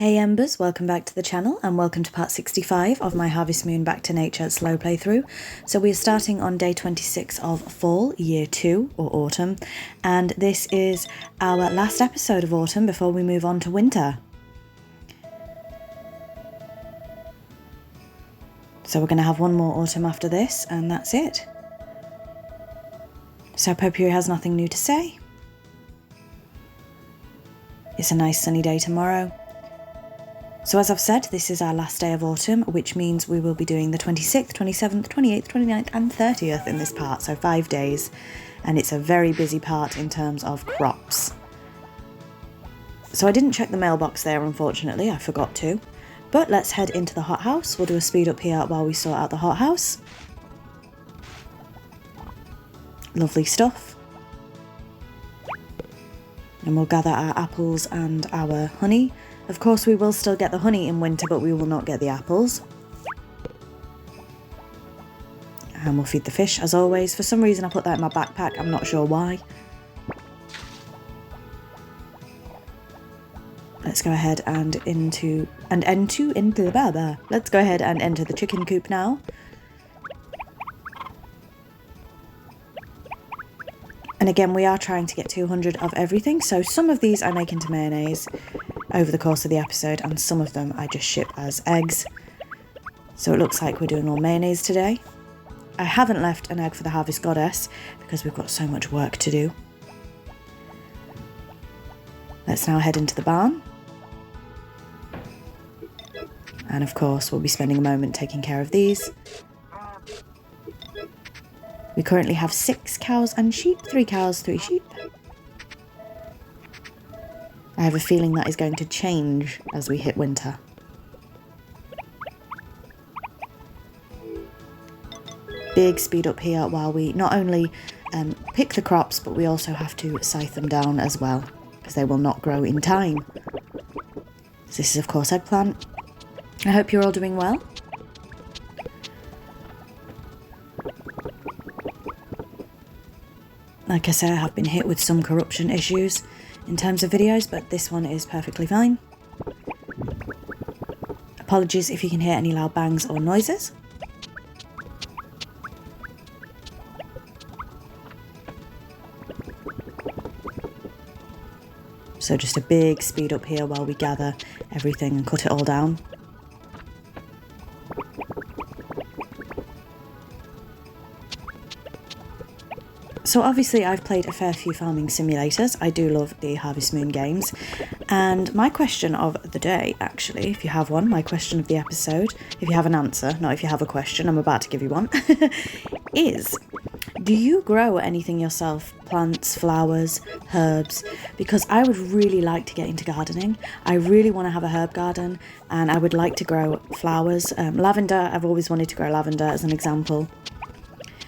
Hey Embers, welcome back to the channel and welcome to part 65 of my Harvest Moon Back to Nature slow playthrough. So we are starting on day 26 of fall, year 2 or autumn, and this is our last episode of autumn before we move on to winter. So we're going to have one more autumn after this and that's it. So Popiary has nothing new to say. It's a nice sunny day tomorrow. So as I've said, this is our last day of autumn, which means we will be doing the 26th, 27th, 28th, 29th and 30th in this part, so 5 days. And it's a very busy part in terms of crops. So I didn't check the mailbox there, unfortunately, I forgot to. But let's head into the hothouse. We'll do a speed up here while we sort out the hothouse. Lovely stuff. And we'll gather our apples and our honey. Of course, we will still get the honey in winter, but we will not get the apples. And we'll feed the fish, as always. For some reason, I put that in my backpack. I'm not sure why. Let's go ahead and Let's go ahead and enter the chicken coop now. And again, we are trying to get 200 of everything. So some of these I make into mayonnaise over the course of the episode, and some of them I just ship as eggs. So it looks like we're doing all mayonnaise today. I haven't left an egg for the Harvest Goddess because we've got so much work to do. Let's now head into the barn. And of course, we'll be spending a moment taking care of these. We currently have 6 cows and sheep, 3 cows, 3 sheep. I have a feeling that is going to change as we hit winter. Big speed up here while we not only pick the crops, but we also have to scythe them down as well, because they will not grow in time. So this is of course eggplant. I hope you're all doing well. Like I say, I have been hit with some corruption issues in terms of videos, but this one is perfectly fine. Apologies if you can hear any loud bangs or noises. So just a big speed up here while we gather everything and cut it all down. So obviously I've played a fair few farming simulators. I do love the Harvest Moon games. And my question of the day, actually, if you have one, my question of the episode, if you have an answer, not if you have a question, I'm about to give you one, is, do you grow anything yourself? Plants, flowers, herbs? Because I would really like to get into gardening. I really want to have a herb garden and I would like to grow flowers. Lavender, I've always wanted to grow lavender as an example.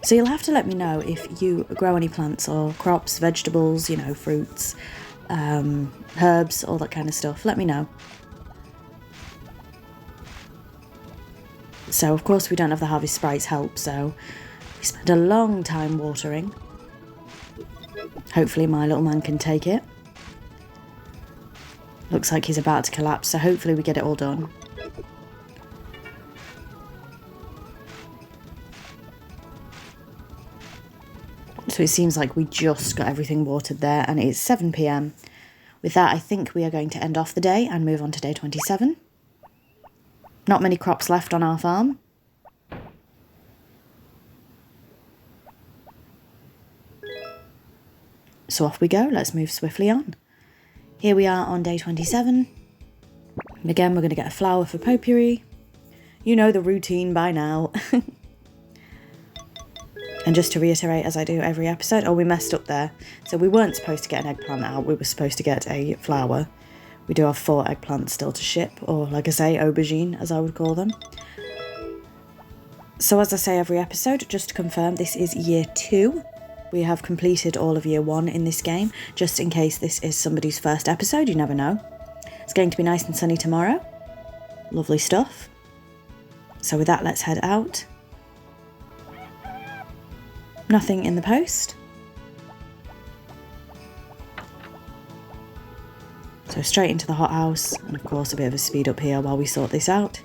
So you'll have to let me know if you grow any plants or crops, vegetables, you know, fruits, herbs, all that kind of stuff. Let me know. So of course we don't have the Harvest Sprite's help, so we spend a long time watering. Hopefully my little man can take it. Looks like he's about to collapse, so hopefully we get it all done. So it seems like we just got everything watered there and it's 7 PM. With that, I think we are going to end off the day and move on to day 27. Not many crops left on our farm. So off we go, let's move swiftly on. Here we are on day 27. Again, we're going to get a flower for Popiary. You know the routine by now. And just to reiterate, as I do every episode, oh, we messed up there. So we weren't supposed to get an eggplant out, we were supposed to get a flower. We do have 4 eggplants still to ship, or like I say, aubergine, as I would call them. So as I say every episode, just to confirm, this is year 2. We have completed all of year 1 in this game, just in case this is somebody's first episode, you never know. It's going to be nice and sunny tomorrow. Lovely stuff. So with that, let's head out. Nothing in the post. So straight into the hothouse, and of course a bit of a speed up here while we sort this out.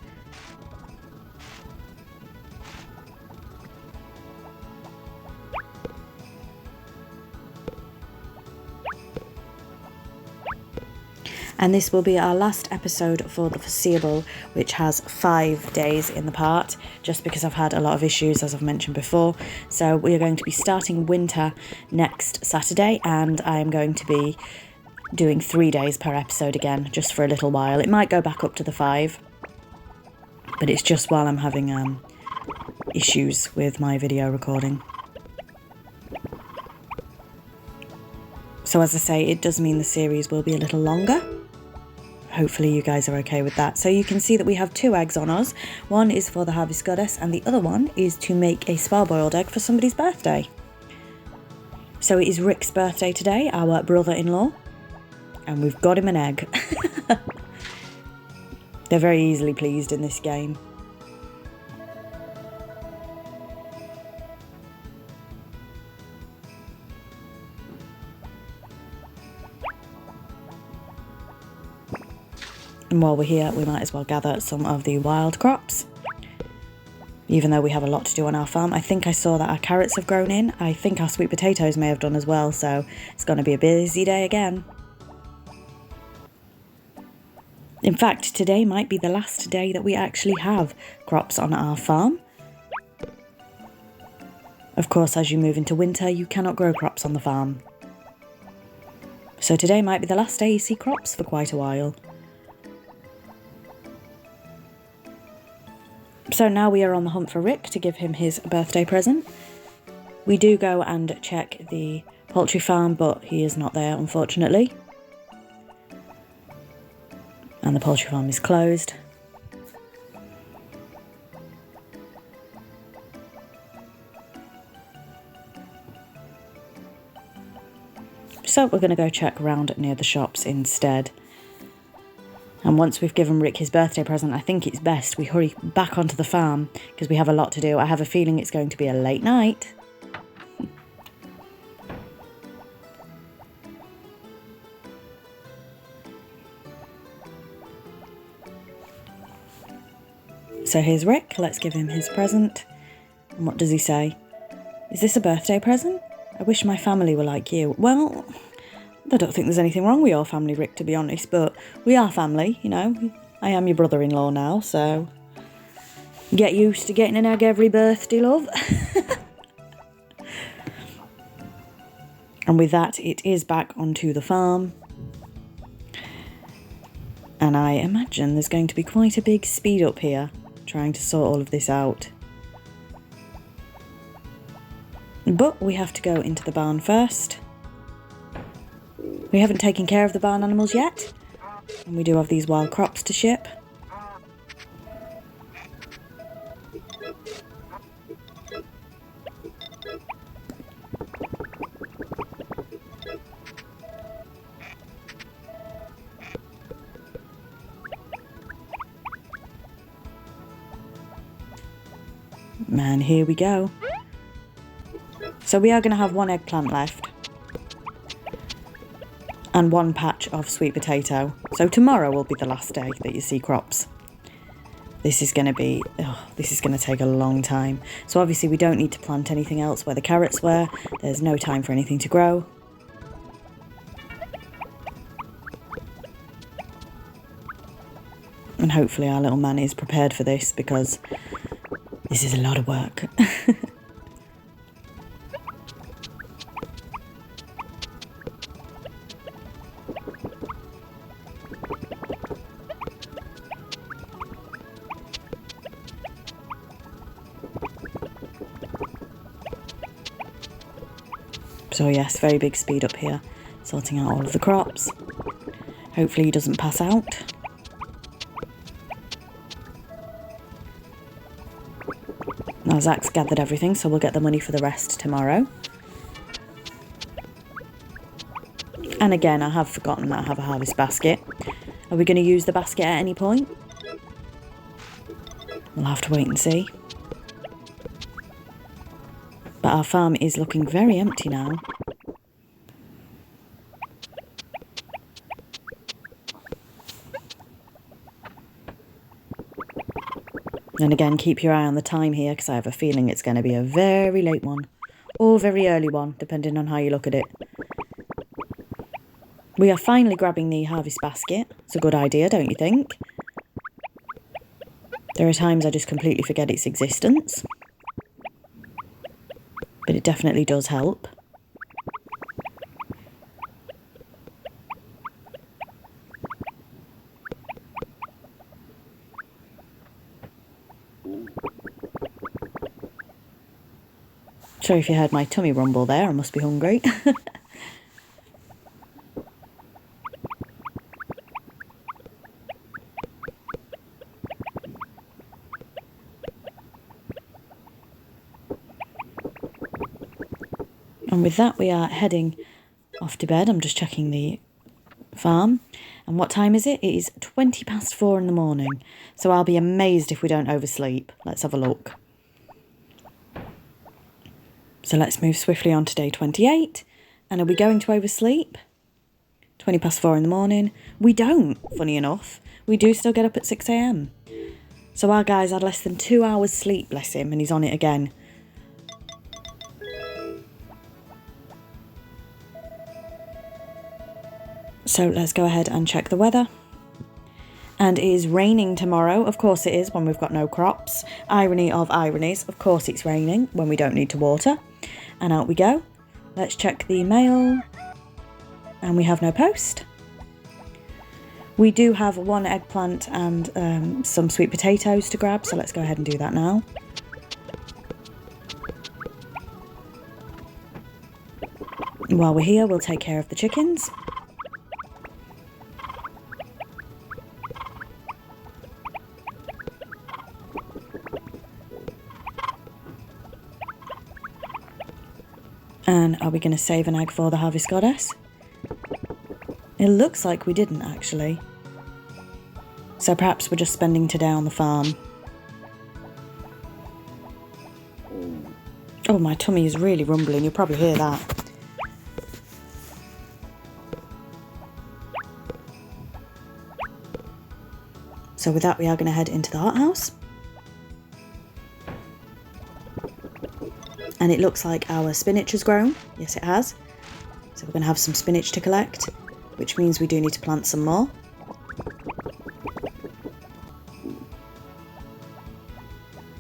And this will be our last episode for the foreseeable, which has 5 days in the part, just because I've had a lot of issues, as I've mentioned before. So we are going to be starting winter next Saturday, and I am going to be doing 3 days per episode again, just for a little while. It might go back up to the 5, but it's just while I'm having issues with my video recording. So as I say, it does mean the series will be a little longer. Hopefully you guys are okay with that. So you can see that we have 2 eggs on us. One is for the Harvest Goddess, and the other one is to make a spar-boiled egg for somebody's birthday. So it is Rick's birthday today, our brother-in-law, and we've got him an egg. They're very easily pleased in this game. And while we're here, we might as well gather some of the wild crops. Even though we have a lot to do on our farm. I think I saw that our carrots have grown in. I think our sweet potatoes may have done as well, so it's going to be a busy day again. In fact, today might be the last day that we actually have crops on our farm. Of course, as you move into winter, you cannot grow crops on the farm. So today might be the last day you see crops for quite a while. So now we are on the hunt for Rick to give him his birthday present. We do go and check the poultry farm, but he is not there, unfortunately. And the poultry farm is closed. So we're going to go check around near the shops instead. And once we've given Rick his birthday present, I think it's best we hurry back onto the farm because we have a lot to do. I have a feeling it's going to be a late night. So here's Rick. Let's give him his present. And what does he say? Is this a birthday present? I wish my family were like you. Well, I don't think there's anything wrong with your family, Rick, to be honest, but we are family, you know. I am your brother-in-law now, so get used to getting an egg every birthday, love. And with that, it is back onto the farm. And I imagine there's going to be quite a big speed up here, trying to sort all of this out. But we have to go into the barn first. We haven't taken care of the barn animals yet, and we do have these wild crops to ship. And here we go. So we are going to have 1 eggplant left. And 1 patch of sweet potato. So tomorrow will be the last day that you see crops. This is going to take a long time. So obviously we don't need to plant anything else where the carrots were. There's no time for anything to grow. And hopefully our little man is prepared for this because this is a lot of work. So yes, very big speed up here, sorting out all of the crops. Hopefully he doesn't pass out. Now Zach's gathered everything, so we'll get the money for the rest tomorrow. And again, I have forgotten that I have a harvest basket. Are we going to use the basket at any point? We'll have to wait and see. But our farm is looking very empty now. And again, keep your eye on the time here, because I have a feeling it's going to be a very late one. Or very early one, depending on how you look at it. We are finally grabbing the harvest basket. It's a good idea, don't you think? There are times I just completely forget its existence. But it definitely does help. Sorry if you heard my tummy rumble there, I must be hungry. And with that, we are heading off to bed. I'm just checking the farm. And what time is it? It is 4:20 in the morning. So I'll be amazed if we don't oversleep. Let's have a look. So let's move swiftly on to day 28. And are we going to oversleep? 4:20 in the morning. We don't, funny enough. We do still get up at 6 a.m. So our guy's had less than 2 hours sleep, bless him, and he's on it again. So let's go ahead and check the weather. And it is raining tomorrow. Of course it is when we've got no crops. Irony of ironies. Of course it's raining when we don't need to water. And out we go. Let's check the mail. And we have no post. We do have one eggplant and some sweet potatoes to grab. So let's go ahead and do that now. While we're here, we'll take care of the chickens. And are we going to save an egg for the harvest goddess? It looks like we didn't, actually. So perhaps we're just spending today on the farm. Oh, my tummy is really rumbling. You'll probably hear that. So with that, we are going to head into the hothouse. And it looks like our spinach has grown. Yes, it has. So we're going to have some spinach to collect, which means we do need to plant some more.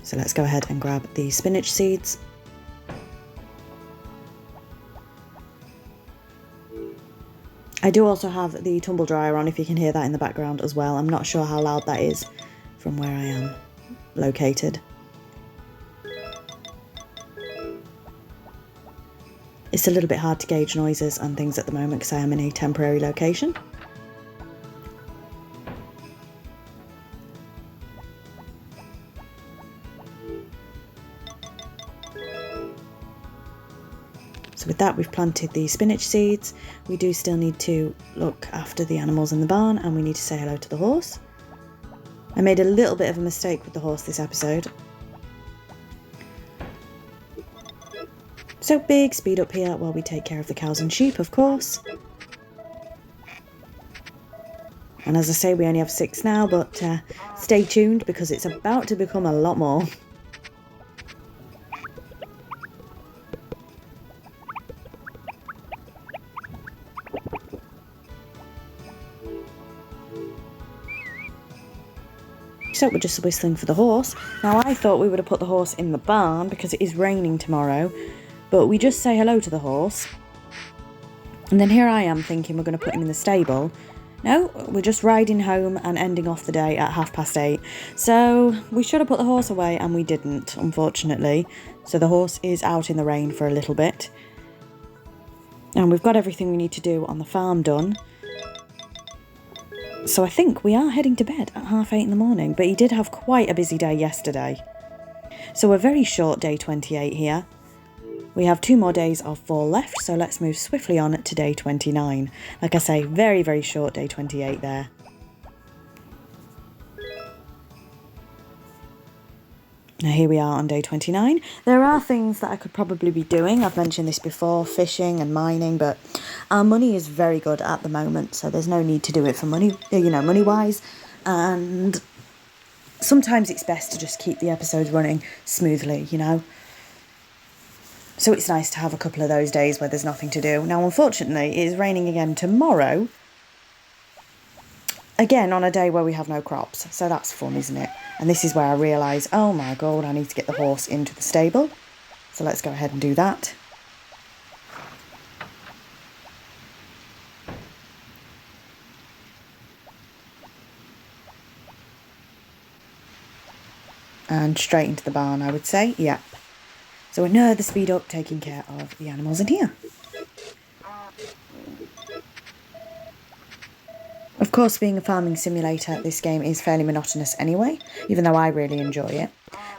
So let's go ahead and grab the spinach seeds. I do also have the tumble dryer on, if you can hear that in the background as well. I'm not sure how loud that is from where I am located. It's a little bit hard to gauge noises and things at the moment because I am in a temporary location. So with that, we've planted the spinach seeds. We do still need to look after the animals in the barn, and we need to say hello to the horse. I made a little bit of a mistake with the horse this episode. So big speed up here while we take care of the cows and sheep, of course. And as I say, we only have 6 now, but stay tuned because it's about to become a lot more. So we're just whistling for the horse. Now I thought we would have put the horse in the barn because it is raining tomorrow, but we just say hello to the horse. And then here I am thinking we're going to put him in the stable. No, we're just riding home and ending off the day at 8:30. So we should have put the horse away and we didn't, unfortunately. So the horse is out in the rain for a little bit. And we've got everything we need to do on the farm done. So I think we are heading to bed at 8:30 in the morning, but he did have quite a busy day yesterday. So a very short day 28 here. We have 2 more days of fall left, so let's move swiftly on to day 29. Like I say, very, very short day 28 there. Now here we are on day 29. There are things that I could probably be doing. I've mentioned this before, fishing and mining, but our money is very good at the moment, so there's no need to do it for money, money-wise. And sometimes it's best to just keep the episodes running smoothly, you know. So it's nice to have a couple of those days where there's nothing to do. Now, unfortunately, it is raining again tomorrow. Again, on a day where we have no crops. So that's fun, isn't it? And this is where I realise, oh my God, I need to get the horse into the stable. So let's go ahead and do that. And straight into the barn, I would say. Yep. So another speed up, taking care of the animals in here. Of course, being a farming simulator, this game is fairly monotonous anyway, even though I really enjoy it.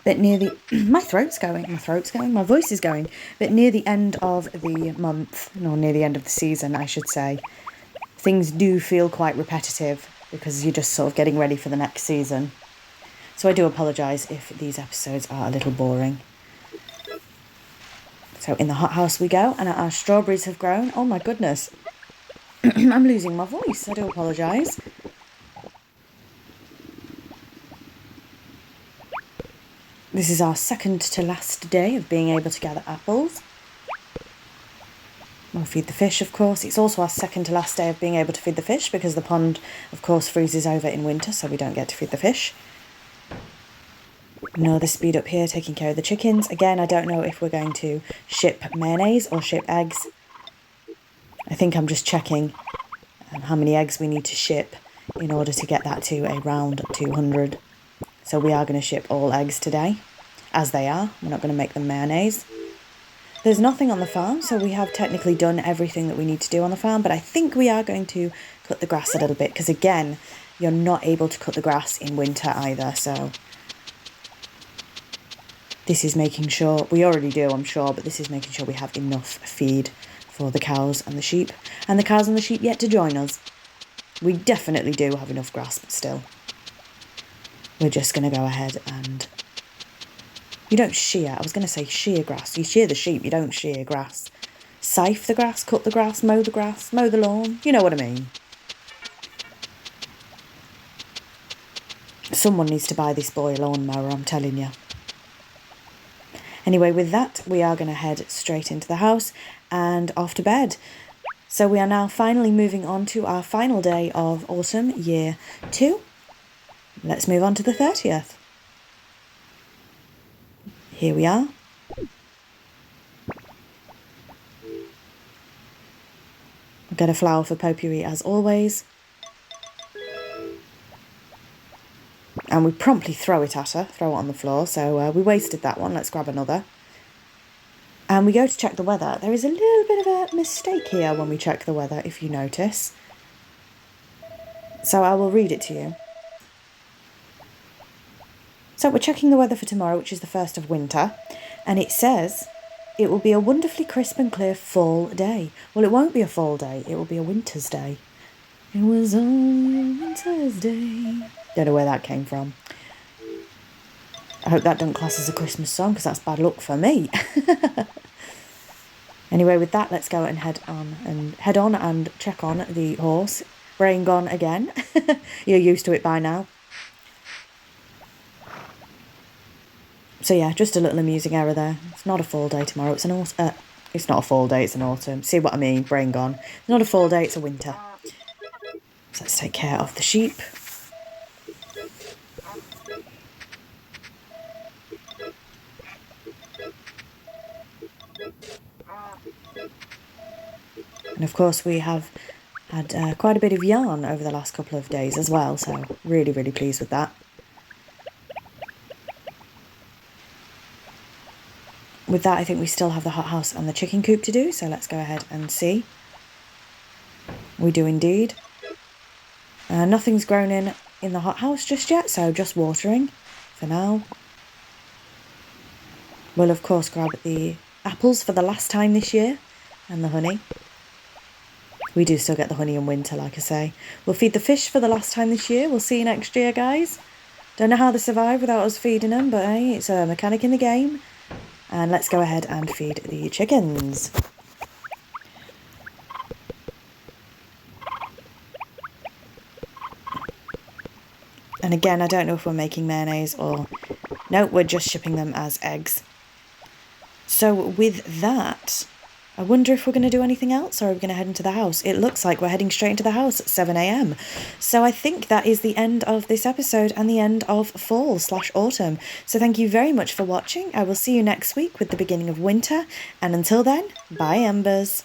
But near the... my voice is going. But near the end of the month, or near the end of the season, I should say, things do feel quite repetitive because you're just sort of getting ready for the next season. So I do apologise if these episodes are a little boring. So in the hothouse we go, and our strawberries have grown. Oh my goodness. I'm losing my voice. I do apologise. This is our second to last day of being able to gather apples. We'll feed the fish, of course. It's also our second to last day of being able to feed the fish because the pond, of course, freezes over in winter, so we don't get to feed the fish. Another speed up here, taking care of the chickens. Again, I don't know if we're going to ship mayonnaise or ship eggs. I think I'm just checking how many eggs we need to ship in order to get that to around 200. So we are going to ship all eggs today, as they are. We're not going to make them mayonnaise. There's nothing on the farm, so we have technically done everything that we need to do on the farm, but I think we are going to cut the grass a little bit, because again, you're not able to cut the grass in winter either, so... This is making sure, we already do, I'm sure, but this is making sure we have enough feed for the cows and the sheep. And the cows and the sheep yet to join us. We definitely do have enough grass, but still. We're just going to go ahead and... You don't shear, I was going to say shear grass. You shear the sheep, you don't shear grass. Scythe the grass, cut the grass, mow the lawn. You know what I mean. Someone needs to buy this boy a lawnmower, I'm telling you. Anyway, with that, we are going to head straight into the house and off to bed. So we are now finally moving on to our final day of autumn, year 2. Let's move on to the 30th. Here we are. I'll get a flower for Potpourri as always. And we promptly throw it at her, throw it on the floor. So we wasted that one. Let's grab another. And we go to check the weather. There is a little bit of a mistake here when we check the weather, if you notice. So I will read it to you. So we're checking the weather for tomorrow, which is the 1st of winter. And it says it will be a wonderfully crisp and clear fall day. Well, it won't be a fall day. It will be a winter's day. It was only a winter's day. Don't know where that came from. I hope that doesn't class as a Christmas song, because that's bad luck for me. Anyway, with that, let's go and head on and check on the horse. Brain gone again. You're used to it by now. So yeah, just a little amusing error there. It's not a fall day tomorrow. It's it's not a fall day. It's an autumn. See what I mean? Brain gone. It's not a fall day. It's a winter. So let's take care of the sheep. And of course we have had quite a bit of yarn over the last couple of days as well, so really, really pleased with that. With that, I think we still have the hothouse and the chicken coop to do, so let's go ahead and see. We do indeed. Nothing's grown in the hothouse just yet, so just watering for now. We'll of course grab the apples for the last time this year, and the honey. We do still get the honey in winter, like I say. We'll feed the fish for the last time this year. We'll see you next year, guys. Don't know how they survive without us feeding them, but hey, it's a mechanic in the game. And let's go ahead and feed the chickens. And And again, I don't know if we're making mayonnaise or... No, we're just shipping them as eggs. So with that, I wonder if we're going to do anything else, or are we going to head into the house? It looks like we're heading straight into the house at 7 a.m. So I think that is the end of this episode and the end of fall/autumn. So thank you very much for watching. I will see you next week with the beginning of winter. And until then, bye Embers.